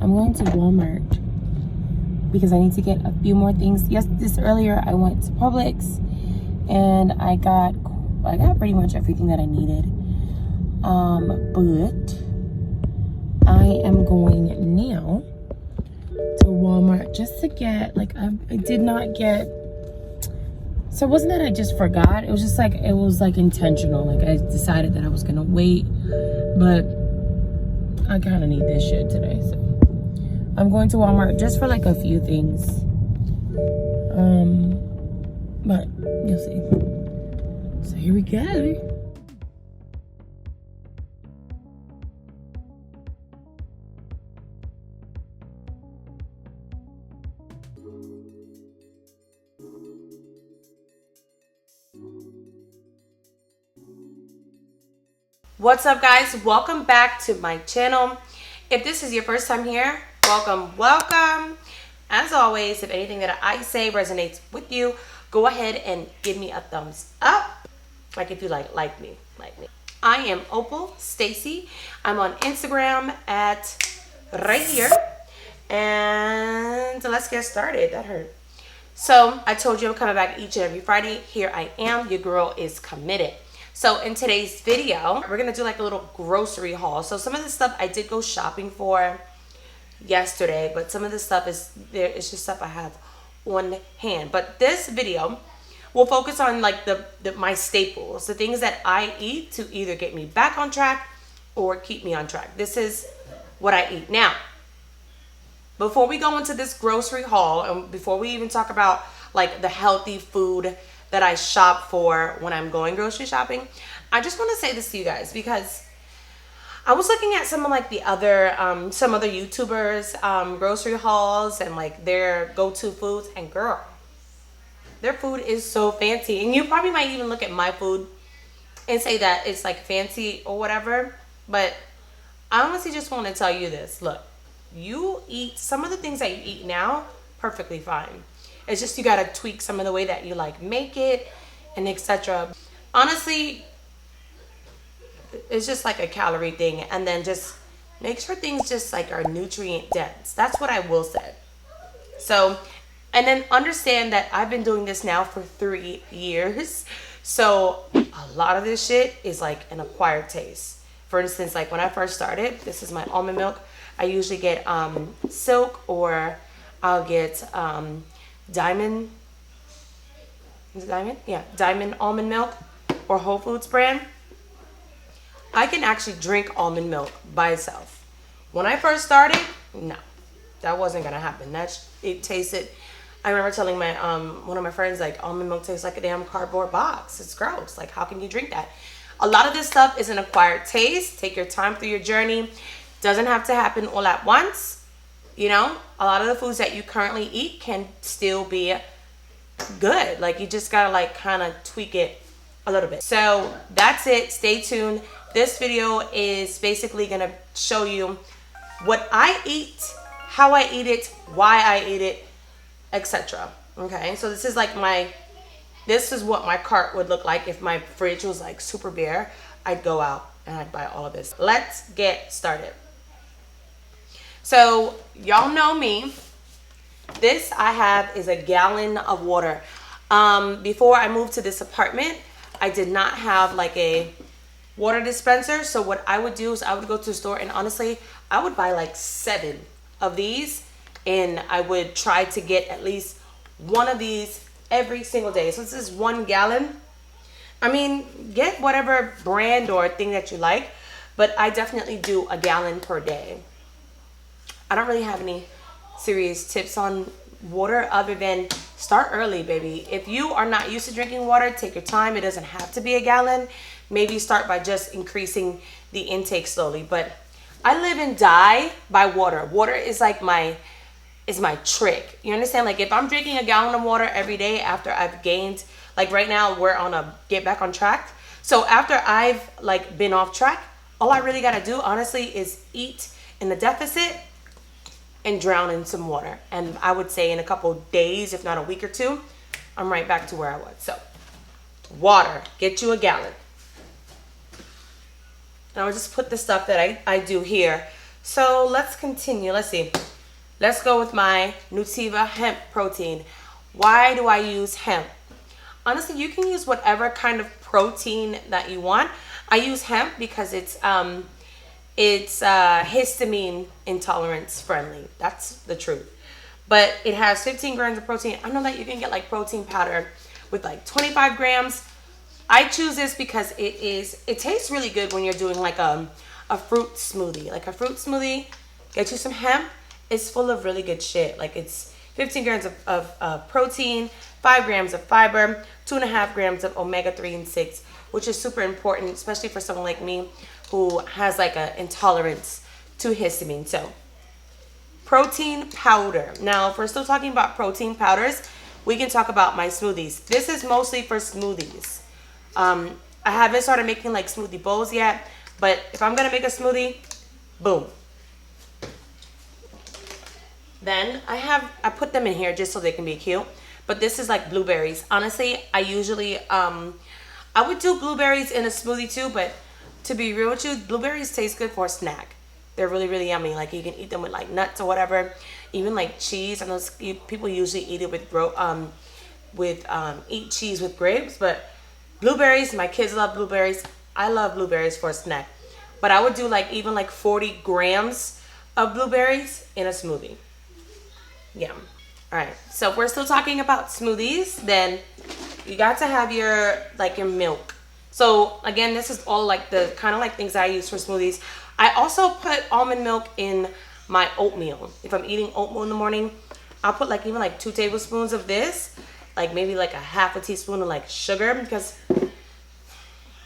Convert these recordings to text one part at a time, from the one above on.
I'm going to Walmart because I need to get a few more things. Yes, this earlier I went to Publix and I got pretty much everything that I needed. But I am going now to Walmart just to get, like, I did not get, so it wasn't that I just forgot, it was just like, it was like intentional. Like, I decided that I was gonna wait, but I kind of need this shit today, so I'm going to Walmart just for like a few things. But you'll see. So here we go. What's up, guys? Welcome back to my channel. If this is your first time here, welcome. As always, if anything that I say resonates with you, go ahead and give me a thumbs up. Like if you like me. I am Opal Stacie. I'm on Instagram at right here. And let's get started. That hurt. So I told you I'm coming back each and every Friday. Here I am. Your girl is committed. So in today's video, we're going to do like a little grocery haul. So some of the stuff I did go shopping for yesterday, but some of the stuff it's just stuff I have on hand. But this video will focus on like my staples, the things that I eat to either get me back on track or keep me on track. This is what I eat. Now, before we go into this grocery haul and before we even talk about like the healthy food that I shop for when I'm going grocery shopping, I just want to say this to you guys because I was looking at some of like the other some other YouTubers grocery hauls and like their go-to foods, and girl, their food is so fancy. And you probably might even look at my food and say that it's like fancy or whatever, but I honestly just want to tell you this. Look, you eat some of the things that you eat now perfectly fine. It's just you gotta tweak some of the way that you like make it and etc. Honestly, it's just like a calorie thing, and then just make sure things just like are nutrient dense. That's what I will say. So, and then understand that I've been doing this now for 3 years. So a lot of this shit is like an acquired taste. For instance, like when I first started, this is my almond milk. I usually get Silk, or I'll get Diamond. Is it Diamond? Yeah, Diamond almond milk or Whole Foods brand. I can actually drink almond milk by itself. When I first started, no, that wasn't gonna happen. It tasted. I remember telling my one of my friends, like, almond milk tastes like a damn cardboard box. It's gross. Like, how can you drink that? A lot of this stuff is an acquired taste. Take your time through your journey. Doesn't have to happen all at once. You know, a lot of the foods that you currently eat can still be good. Like, you just gotta like kind of tweak it a little bit. So that's it. Stay tuned. This video is basically gonna show you what I eat, how I eat it, why I eat it, etc. Okay, so this is like this is what my cart would look like if my fridge was like super bare. I'd go out and I'd buy all of this. Let's get started. So y'all know me. This I have is a gallon of water. Before I moved to this apartment, I did not have like a water dispenser. So what I would do is I would go to the store, and honestly, I would buy like 7 of these, and I would try to get at least one of these every single day. So this is 1 gallon. I mean, get whatever brand or thing that you like, but I definitely do a gallon per day. I don't really have any serious tips on water other than start early, baby. If you are not used to drinking water, take your time. It doesn't have to be a gallon. Maybe start by just increasing the intake slowly. But I live and die by water. Water is like my trick. You understand? Like, if I'm drinking a gallon of water every day after I've gained, like right now we're on a get back on track. So after I've like been off track, all I really gotta do honestly is eat in the deficit and drown in some water. And I would say in a couple days, if not a week or two, I'm right back to where I was. So water, get you a gallon. And I'll just put the stuff that I do here. So let's continue. Let's see. Let's go with my Nutiva hemp protein. Why do I use hemp? Honestly, you can use whatever kind of protein that you want. I use hemp because it's histamine intolerance friendly. That's the truth. But it has 15 grams of protein. I know that you can get like protein powder with like 25 grams. I choose this because it tastes really good when you're doing like a fruit smoothie. Like a fruit smoothie, get you some hemp. It's full of really good shit. Like it's 15 grams of protein, 5 grams of fiber, 2.5 grams of omega-3 and 6, which is super important, especially for someone like me who has like an intolerance to histamine. So protein powder. Now, if we're still talking about protein powders, we can talk about my smoothies. This is mostly for smoothies. I haven't started making like smoothie bowls yet, but if I'm gonna make a smoothie, boom. Then I put them in here just so they can be cute. But this is like blueberries. Honestly, I usually I would do blueberries in a smoothie too, but to be real with you, blueberries taste good for a snack. They're really, really yummy. Like you can eat them with like nuts or whatever. Even like cheese. I know people usually eat it with eat cheese with grapes, but blueberries, my kids love blueberries. I love blueberries for a snack. But I would do like even like 40 grams of blueberries in a smoothie. Yeah. All right. So if we're still talking about smoothies, then you got to have your milk. So again, this is all like the kind of like things I use for smoothies. I also put almond milk in my oatmeal. If I'm eating oatmeal in the morning, I'll put like even like 2 tablespoons of this, like maybe like a half a teaspoon of like sugar, because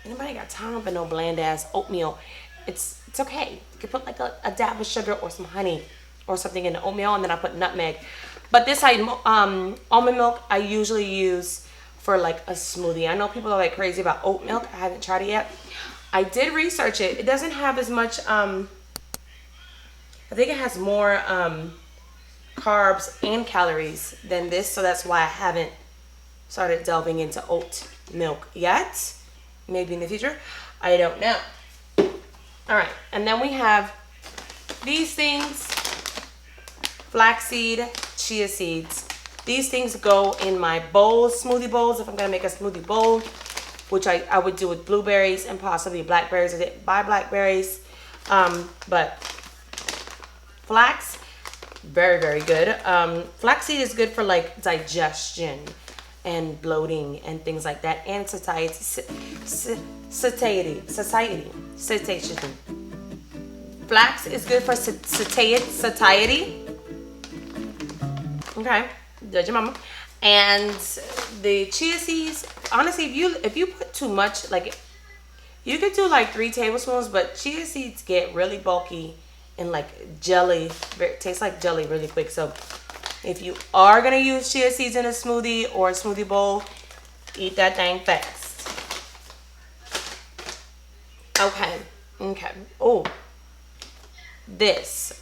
anybody got time for no bland ass oatmeal? It's okay. You can put like a dab of sugar or some honey or something in the oatmeal, and then I put nutmeg. But this almond milk I usually use for like a smoothie. I know people are like crazy about oat milk. I haven't tried it yet. I did research it. It doesn't have as much I think it has more carbs and calories than this, so that's why I haven't started delving into oat milk yet. Maybe in the future. I don't know. All right, and then we have these things. Flaxseed, chia seeds. These things go in my bowls, smoothie bowls. If I'm gonna make a smoothie bowl, which I would do with blueberries and possibly blackberries. I didn't buy blackberries, but flax, very, very good. Flaxseed is good for like digestion and bloating and things like that, and satiety. Flax is good for satiety. Okay, judge your mama. And the chia seeds, honestly, if you put too much, like you could do like 3 tablespoons, but chia seeds get really bulky and like jelly. It tastes like jelly really quick. So if you are gonna use chia seeds in a smoothie or a smoothie bowl, eat that thing fast. Okay. Oh, this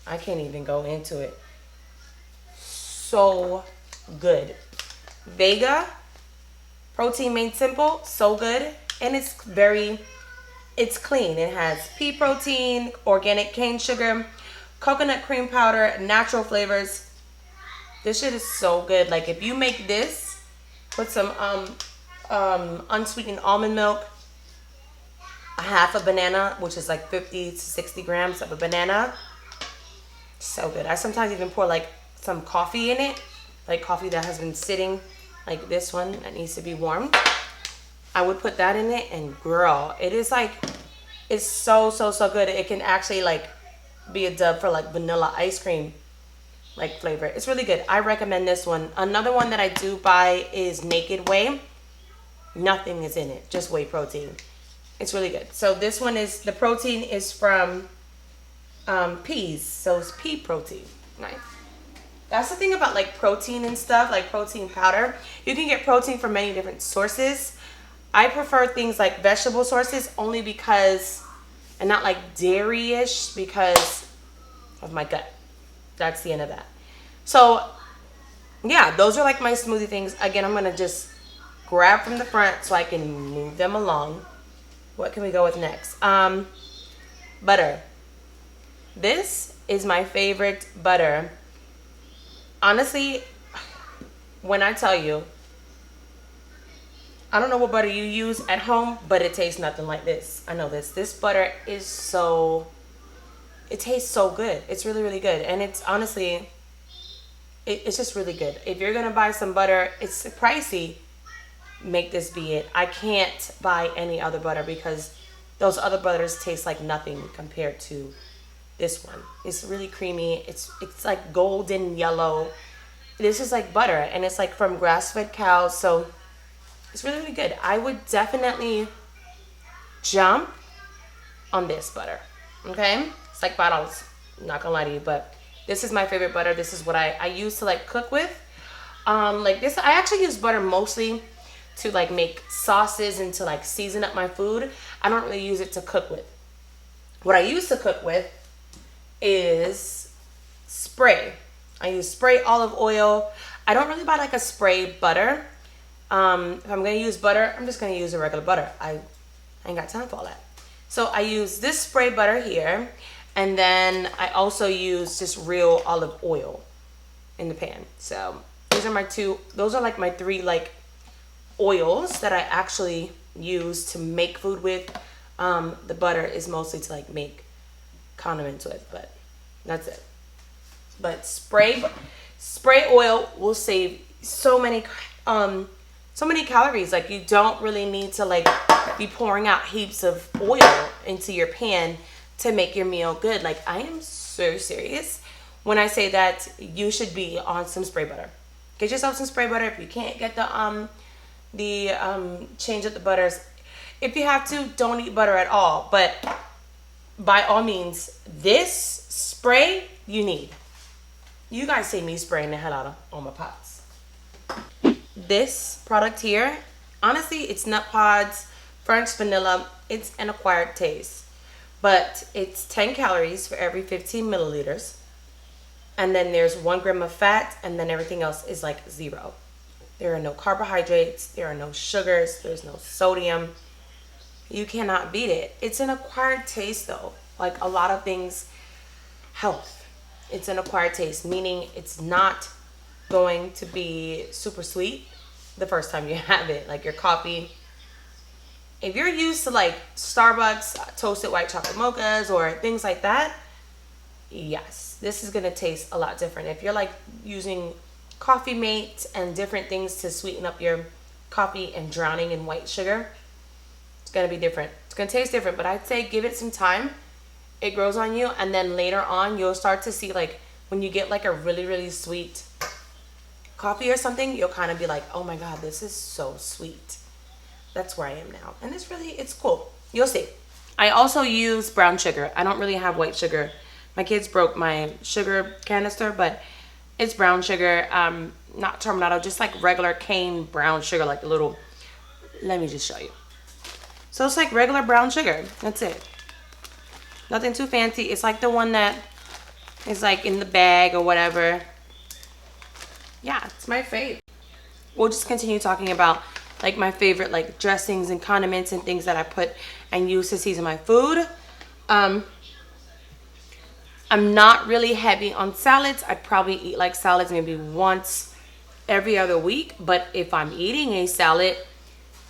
I can't even go into it. So good. Vega protein made simple, so good, and it's clean. It has pea protein, organic cane sugar, coconut cream powder, natural flavors. This shit is so good. Like if you make this, put some unsweetened almond milk, a half a banana, which is like 50 to 60 grams of a banana. So good. I sometimes even pour like some coffee in it, like coffee that has been sitting, like this one that needs to be warmed. I would put that in it, and girl, it is like, it's so good. It can actually like be a dub for like vanilla ice cream like flavor. It's really good. I recommend this one. Another one that I do buy is Naked Whey. Nothing is in it, just whey protein. It's really good. So this one is, the protein is from peas, so it's pea protein. Nice. That's the thing about like protein and stuff, like protein powder. You can get protein from many different sources. I prefer things like vegetable sources only because, and not like dairy-ish, because of my gut. That's the end of that. So yeah, those are like my smoothie things. Again, I'm gonna just grab from the front so I can move them along. What can we go with next? Butter. This is my favorite butter. Honestly, when I tell you, I don't know what butter you use at home, but it tastes nothing like this. I know this. This butter is so, it tastes so good. It's really, really good. And it's honestly, it's just really good. If you're going to buy some butter, it's pricey, make this be it. I can't buy any other butter because those other butters taste like nothing compared to this one. It's really creamy. It's like golden yellow. This is like butter, and it's like from grass-fed cows, so it's really, really good. I would definitely jump on this butter, okay? It's like $5, I'm not gonna lie to you, but this is my favorite butter. This is what I use to like cook with. Like this, I actually use butter mostly to like make sauces and to like season up my food. I don't really use it to cook with. What I use to cook with is spray. I use spray olive oil. I don't really buy like a spray butter. If I'm gonna use butter, I'm just gonna use a regular butter. I ain't got time for all that. So I use this spray butter here, and then I also use just real olive oil in the pan. So these are my two, those are like my three like oils that I actually use to make food with. The butter is mostly to like make condiments with, but that's it. But spray oil will save so many calories. Like you don't really need to like be pouring out heaps of oil into your pan to make your meal good. Like I am so serious when I say that you should be on some spray butter. Get yourself some spray butter. If you can't get the change of the butters, if you have to, don't eat butter at all. But by all means, this spray you need. You guys see me spraying the hell out of all my pots. This product here, honestly, it's nut pods, French vanilla. It's an acquired taste, but it's 10 calories for every 15 milliliters. And then there's 1 gram of fat, and then everything else is like 0. There are no carbohydrates, there are no sugars, there's no sodium. You cannot beat it. It's an acquired taste though. Like a lot of things, health. It's an acquired taste, meaning it's not going to be super sweet the first time you have it. Like your coffee, if you're used to like Starbucks toasted white chocolate mochas or things like that, yes, this is gonna taste a lot different. If you're like using Coffee Mate and different things to sweeten up your coffee and drowning in white sugar, it's gonna be different. It's gonna taste different, but I'd say give it some time. It grows on you, and then later on you'll start to see like when you get like a really, really sweet coffee or something, you'll kind of be like, oh my god, this is so sweet. That's where I am now, and it's cool. You'll see. I also use brown sugar. I don't really have white sugar. My kids broke my sugar canister, but it's brown sugar, not terminato, just like regular cane brown sugar, like the little, let me just show you. So it's like regular brown sugar. That's it. Nothing too fancy. It's like the one that is like in the bag or whatever. Yeah, it's my fave. We'll just continue talking about like my favorite like dressings and condiments and things that I put and use to season my food. I'm not really heavy on salads. I probably eat like salads maybe once every other week. But if I'm eating a salad,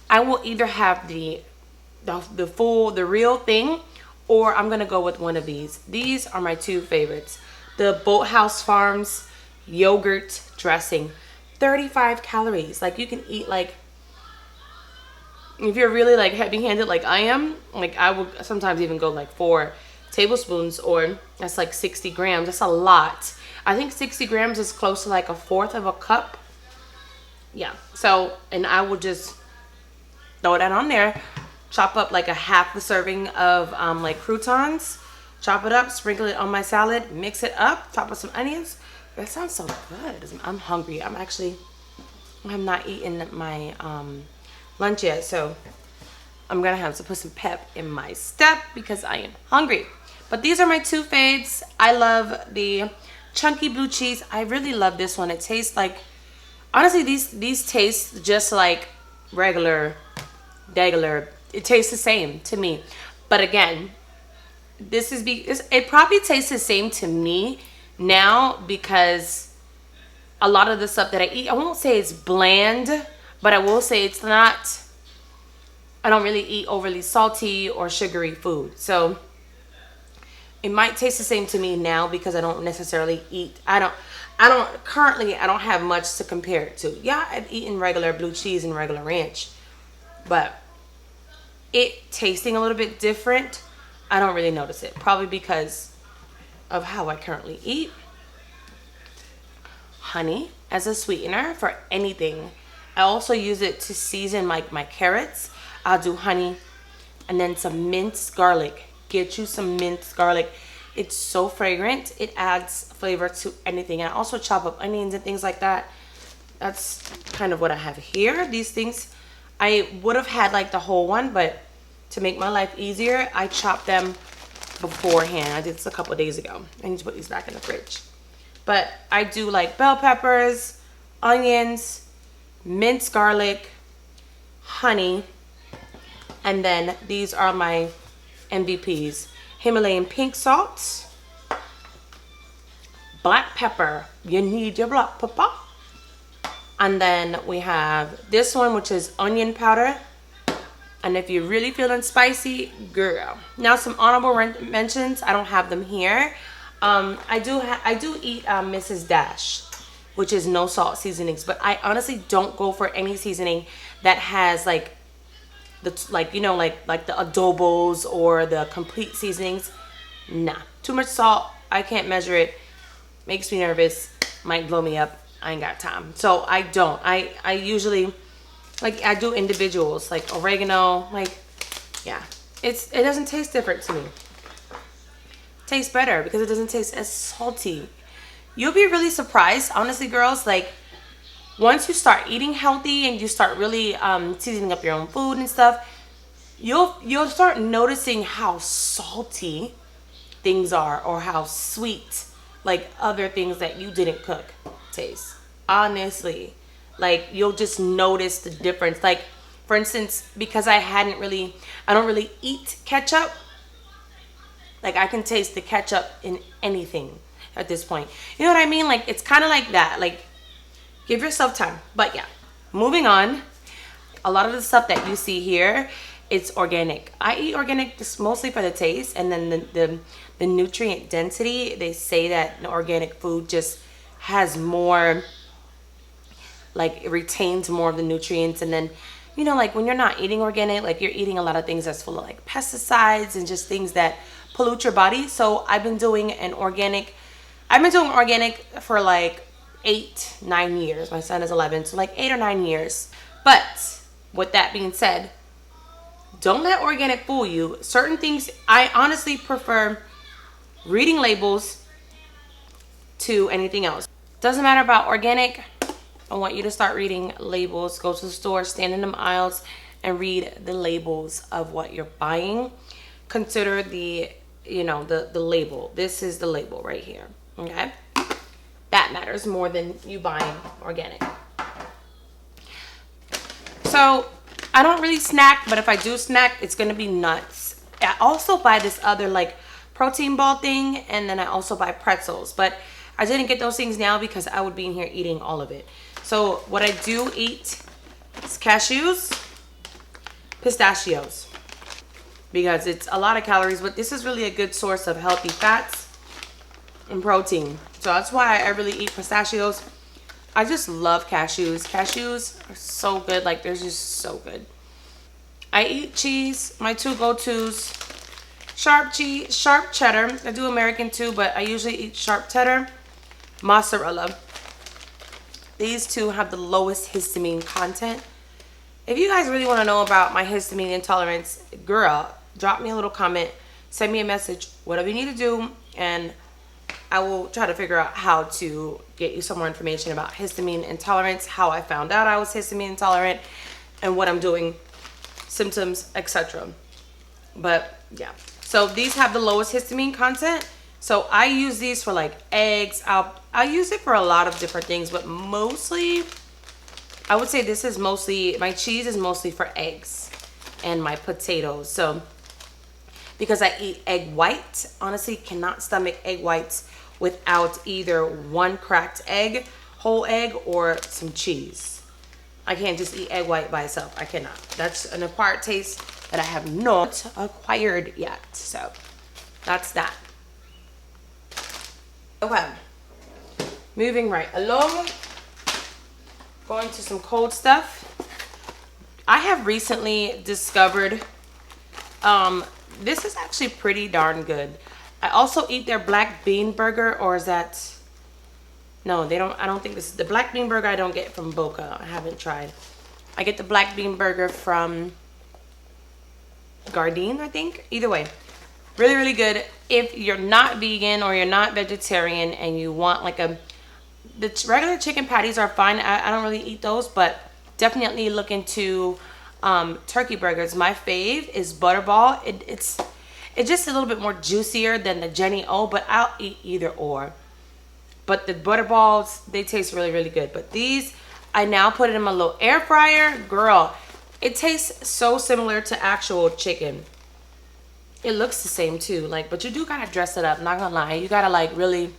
I will either have the real thing, or I'm gonna go with one of these. These are my two favorites. The Boathouse Farms yogurt dressing, 35 calories. Like you can eat like, if you're really like heavy-handed like I am, like I would sometimes even go like 4 tablespoons, or that's like 60 grams. That's a lot. I think 60 grams is close to like 1/4 of a cup. Yeah. So, and I will just throw that on there. Chop up like a half the serving of like croutons, chop it up, sprinkle it on my salad, mix it up, top with some onions. That sounds so good. I'm hungry. I'm not eating my lunch yet, so I'm gonna have to put some pep in my step because I am hungry. But these are my two faves. I love the chunky blue cheese. I really love this one. It tastes like, honestly, these taste just like regular it tastes the same to me. But again, it probably tastes the same to me now because a lot of the stuff that I eat, I won't say it's bland, but I will say it's not, I don't really eat overly salty or sugary food. So it might taste the same to me now because I don't necessarily eat, I don't have much to compare it to. Yeah, I've eaten regular blue cheese and regular ranch, but it tasting a little bit different, I don't really notice it. Probably because of how I currently eat. Honey as a sweetener for anything. I also use it to season my carrots. I'll do honey and then some minced garlic. Get you some minced garlic. It's so fragrant. It adds flavor to anything. And I also chop up onions and things like that. That's kind of what I have here. These things, I would have had like the whole one, but to make my life easier, I chopped them beforehand. I did this a couple days ago. I need to put these back in the fridge. But I do like bell peppers, onions, minced garlic, honey, and then these are my MVPs. Himalayan pink salt, black pepper. You need your black pepper. And then we have this one, which is onion powder. And if you're really feeling spicy, girl. Now some honorable mentions. I don't have them here. I do eat Mrs. Dash, which is no salt seasonings. But I honestly don't go for any seasoning that has like the like the adobos or the complete seasonings. Nah, too much salt. I can't measure it. Makes me nervous. Might blow me up. I ain't got time. So I don't. I usually like I do individuals like oregano. Like yeah, it doesn't taste different to me. Tastes better because it doesn't taste as salty. You'll be really surprised, honestly, girls. Like once you start eating healthy and you start really seasoning up your own food and stuff, you'll start noticing how salty things are or how sweet like other things that you didn't cook taste. Honestly, like you'll just notice the difference. Like for instance, because I don't really eat ketchup. Like I can taste the ketchup in anything at this point. You know what I mean? Like it's kind of like that. Like give yourself time. But yeah, moving on. A lot of the stuff that you see here, it's organic. I eat organic just mostly for the taste, and then the nutrient density. They say that the organic food just has more, like it retains more of the nutrients. And then you know, like when you're not eating organic, like you're eating a lot of things that's full of like pesticides and just things that pollute your body. So I've been doing organic for like 8-9 years. My son is 11, so like 8 or 9 years. But with that being said, don't let organic fool you. Certain things, I honestly prefer reading labels to anything else. Doesn't matter about organic. I want you to start reading labels. Go to the store, stand in them aisles, and read the labels of what you're buying. Consider the label. This is the label right here. Okay? That matters more than you buying organic. So I don't really snack, but if I do snack, it's gonna be nuts. I also buy this other like protein ball thing, and then I also buy pretzels, but I didn't get those things now because I would be in here eating all of it. So what I do eat is cashews, pistachios, because it's a lot of calories, but this is really a good source of healthy fats and protein. So that's why I really eat pistachios. I just love cashews. Cashews are so good. Like they're just so good. I eat cheese. My two go-tos, sharp cheese, sharp cheddar. I do American too, but I usually eat sharp cheddar, mozzarella. These two have the lowest histamine content. If you guys really want to know about my histamine intolerance, girl, drop me a little comment, send me a message, whatever you need to do, and I will try to figure out how to get you some more information about histamine intolerance, how I found out I was histamine intolerant, and what I'm doing, symptoms, etc. But yeah, so these have the lowest histamine content. So I use these for like eggs. I'll use it for a lot of different things, but mostly I would say this is mostly, my cheese is mostly for eggs. and my potatoes. So because I eat egg white, honestly cannot stomach egg whites without either one cracked egg, whole egg, or some cheese. I can't just eat egg white by itself. I cannot. That's an acquired taste that I have not acquired yet. So that's that. Okay, moving right along, going to some cold stuff. I have recently discovered this is actually pretty darn good. I also eat their black bean burger, or is that, no, they don't, I don't think this is the black bean burger. I don't get from Boca. I haven't tried. I get the black bean burger from Gardein, I think. Either way, really, really good. If you're not vegan or you're not vegetarian and you want like the regular chicken patties are fine. I don't really eat those, but definitely look into turkey burgers. My fave is Butterball. It's just a little bit more juicier than the Jenny O, but I'll eat either or. But the Butterballs, they taste really, really good. But these, I now put it in my little air fryer. Girl, it tastes so similar to actual chicken. It looks the same too, like, but you do gotta dress it up, not gonna lie. You gotta like really,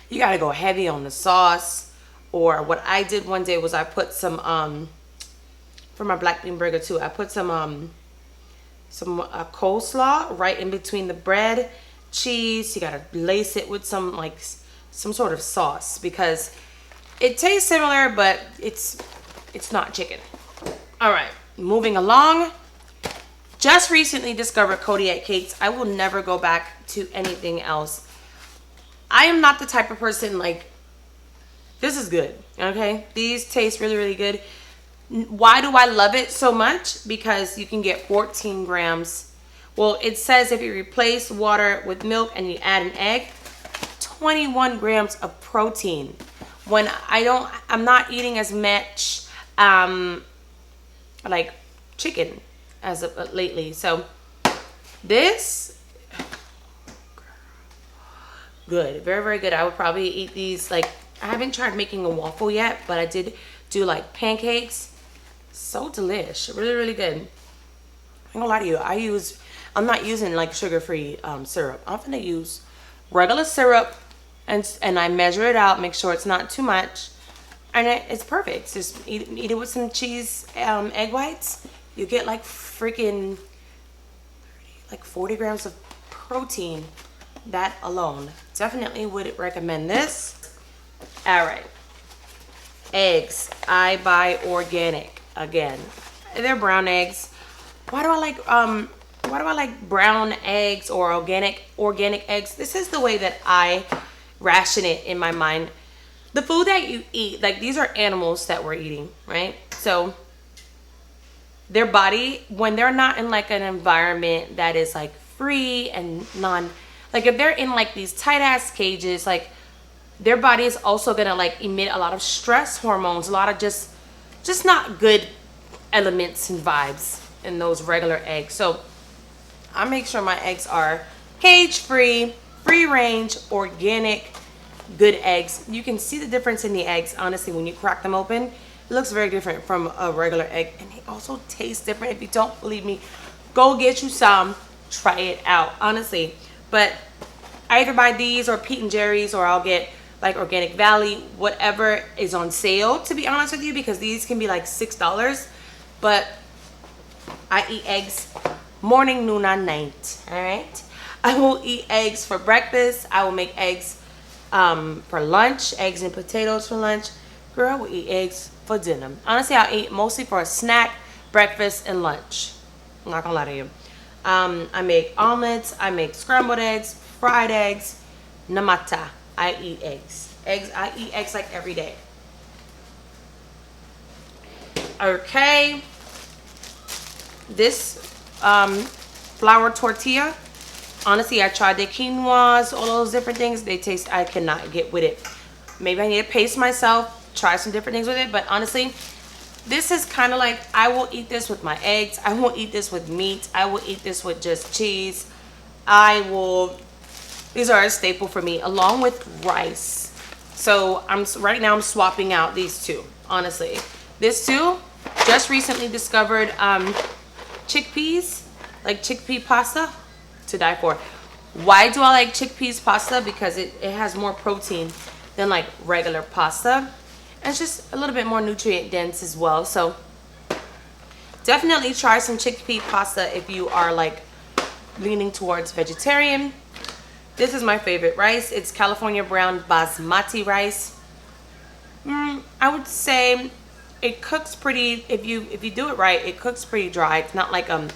you gotta go heavy on the sauce. Or what I did one day was I put some for my black bean burger too, I put some coleslaw right in between the bread, cheese. You gotta lace it with some sort of sauce, because it tastes similar, but it's not chicken. All right, moving along. Just recently discovered Kodiak cakes. I will never go back to anything else. I am not the type of person like, this is good, okay? These taste really, really good. Why do I love it so much? Because you can get 14 grams. Well, it says if you replace water with milk and you add an egg, 21 grams of protein. When I'm not eating as much like chicken as of lately. So this, good, very, very good. I would probably eat these, like, I haven't tried making a waffle yet, but I did do like pancakes. So delish, really, really good. I'm gonna lie to you, I'm not using like sugar-free syrup. I'm gonna use regular syrup, and I measure it out, make sure it's not too much, and it's perfect. Just eat it with some cheese, egg whites. You get like freaking like 40 grams of protein. That alone, definitely would recommend this. All right, eggs. I buy organic again. They're brown eggs. Why do I like brown eggs or organic eggs? This is the way that I ration it in my mind. The food that you eat, like, these are animals that we're eating, right? So their body, when they're not in like an environment that is like free and like if they're in like these tight ass cages, like their body is also gonna like emit a lot of stress hormones, a lot of just not good elements and vibes in those regular eggs. So I make sure my eggs are cage free, free range, organic, good eggs. You can see the difference in the eggs, honestly, when you crack them open. It looks very different from a regular egg, and they also taste different. If you don't believe me, go get you some, try it out, honestly. But I either buy these or Pete and Jerry's, or I'll get like Organic Valley, whatever is on sale, to be honest with you, because these can be like $6. But I eat eggs morning, noon, and night. All right, I will eat eggs for breakfast. I will make eggs for lunch, eggs and potatoes for lunch. Girl, I will eat eggs for dinner. Honestly, I'll eat mostly for a snack, breakfast, and lunch. I'm not gonna lie to you. I make omelets, I make scrambled eggs, fried eggs, namata. I eat eggs. I eat eggs like every day. Okay. This flour tortilla, honestly, I tried the quinoas, all those different things. They taste, I cannot get with it. Maybe I need to pace myself, try some different things with it. But honestly, this is kind of like, I will eat this with my eggs. I won't eat this with meat. I will eat this with just cheese. These are a staple for me, along with rice. So right now I'm swapping out these two, honestly. This too, just recently discovered chickpeas, like chickpea pasta, to die for. Why do I like chickpeas pasta? Because it has more protein than like regular pasta. And it's just a little bit more nutrient dense as well. So definitely try some chickpea pasta if you are like leaning towards vegetarian. This is my favorite rice. It's California brown basmati rice. I would say it cooks pretty, if you do it right, it cooks pretty dry. It's not like a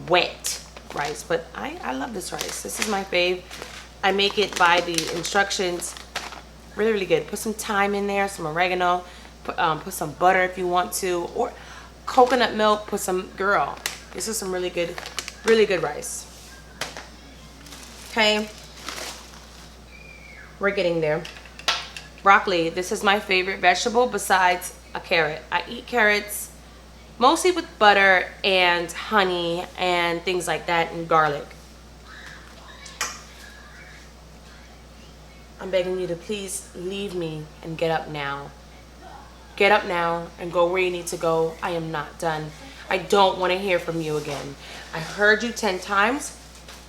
wet rice, but I love this rice. This is my fave. I make it by the instructions. Really, really good. Put some thyme in there, some oregano, put some butter if you want to, or coconut milk. Put some, girl, this is some really good rice. Okay, we're getting there. Broccoli, this is my favorite vegetable besides a carrot. I eat carrots mostly with butter and honey and things like that, and garlic. I'm begging you to please leave me and get up now. Get up now and go where you need to go. I am not done. I don't want to hear from you again. I heard you 10 times.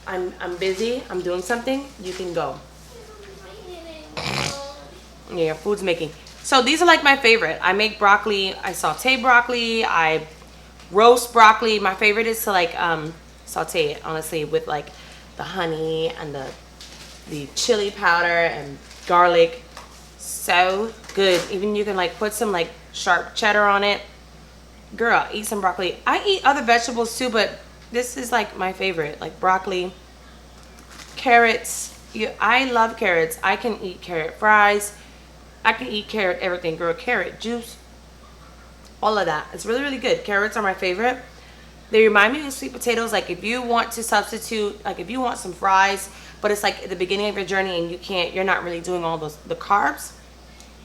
I'm busy. I'm doing something. You can go. Yeah, food's making. So these are like my favorite. I make broccoli. I saute broccoli. I roast broccoli. My favorite is to like saute it, honestly, with like the honey and the chili powder and garlic. So good. Even you can like put some like sharp cheddar on it. Girl, eat some broccoli. I eat other vegetables too, but this is like my favorite. Like broccoli, carrots. I love carrots. I can eat carrot fries. I can eat carrot everything, girl. Carrot juice, all of that. It's really, really good. Carrots are my favorite. They remind me of sweet potatoes. Like if you want to substitute, like if you want some fries, but it's like at the beginning of your journey and you're not really doing all the carbs,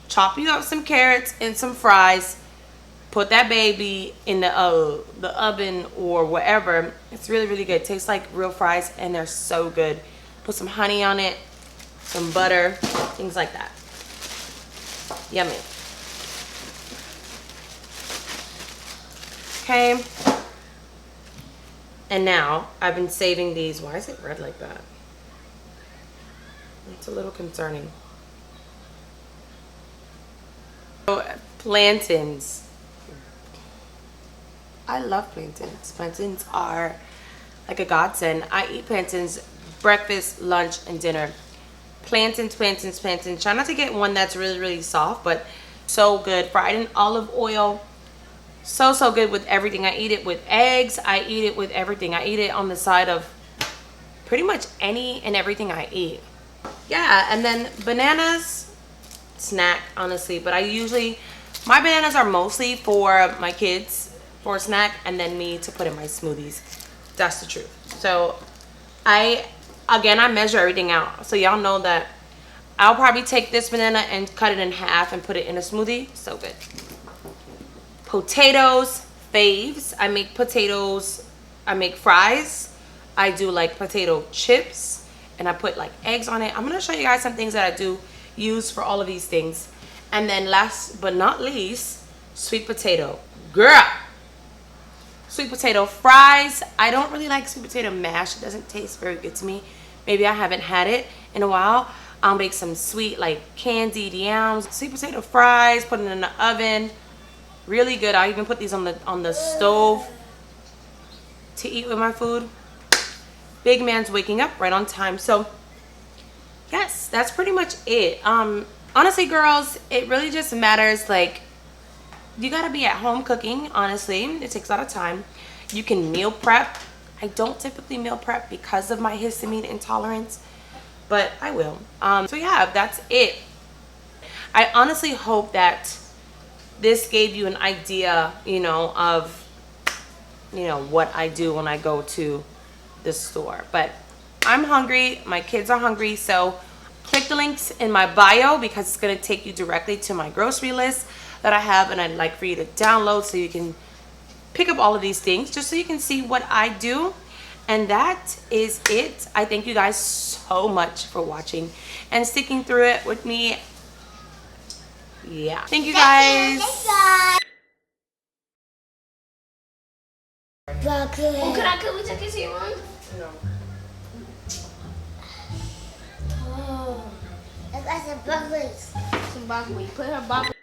chop you up some carrots and some fries. Put that baby in the oven or whatever. It's really, really good. It tastes like real fries and they're so good. Put some honey on it, some butter, things like that. Yummy. Okay. And now I've been saving these. Why is it red like that? It's a little concerning. So, plantains. I love plantains. Plantains are like a godsend. I eat plantains breakfast, lunch, and dinner. Plantains. Try not to get one that's really, really soft, but so good. Fried in olive oil. So good with everything. I eat it with eggs. I eat it with everything. I eat it on the side of pretty much any and everything I eat. Yeah, and then bananas, snack, honestly. But my bananas are mostly for my kids for a snack, and then me to put in my smoothies. That's the truth. So I measure everything out. So y'all know that I'll probably take this banana and cut it in half and put it in a smoothie. So good. Potatoes, faves. I make potatoes. I make fries. I do like potato chips. And I put like eggs on it. I'm going to show you guys some things that I do use for all of these things. And then last but not least, sweet potato. Girl! Sweet potato fries. I don't really like sweet potato mash. It doesn't taste very good to me. Maybe I haven't had it in a while. I'll make some sweet like candied yams. Sweet potato fries, put it in the oven. Really good. I even put these on the stove to eat with my food. Big man's waking up right on time. So yes, that's pretty much it. Honestly, girls, it really just matters. Like, you gotta be at home cooking. Honestly, it takes a lot of time. You can meal prep. I don't typically meal prep because of my histamine intolerance, but I will. So yeah, that's it. I honestly hope that this gave you an idea, of what I do when I go to the store. But I'm hungry, my kids are hungry, so click the links in my bio because it's going to take you directly to my grocery list that I have, and I'd like for you to download so you can pick up all of these things just so you can see what I do. And that is it. I thank you guys so much for watching and sticking through it with me. Yeah, thank you guys. Broccoli. Oh, could we take it to your room? No. Oh. I got some broccoli. Some broccoli. Put her broccoli.